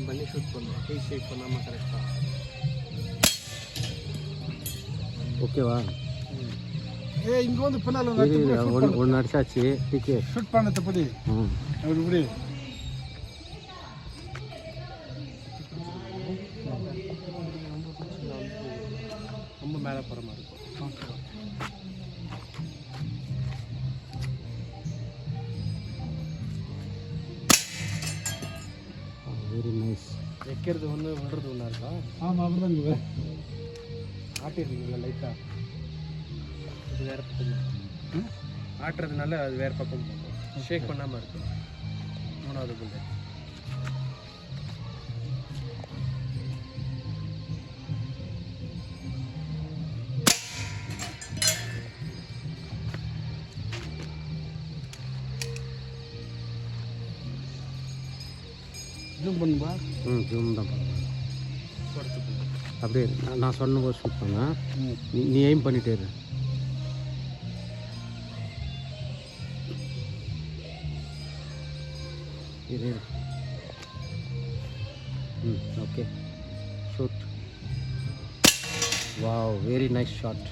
Aim பண்ணி shoot பண்ணணும். கை ஷேக் பண்ணாமல் கரெக்டாக. ஓகேவா? இங்கே வந்து பின்னால் ஒன்று அடிச்சாச்சு. டிக்கே ஷூட் பண்ணதுப்படி இப்படி ரொம்ப மேலே போகிற மாதிரி இருக்கும். Very nice. வைக்கிறது ஒன்று விடுறது ஒன்றா இருக்கா? ஆமாம் அப்படிதான் இங்கே ஆட்டிடுறீங்களா லைட்டாக? அது வேறு பக்கம் ஆட்டுறதுனால அது வேறு பக்கம் போகும். ஷேக் பண்ணாமல் இருக்கும். மூணாவது புல்லட். ஜூம் பண்ணுப்பா. ஜூம் தான் ஃபோர்த்து புல்லட். அப்படியே நான் சொன்ன போது ஷூட் பண்ண. நீ எய்ம் பண்ணிட்டே இரு. இரு. Okay shoot. Wow, very nice shot.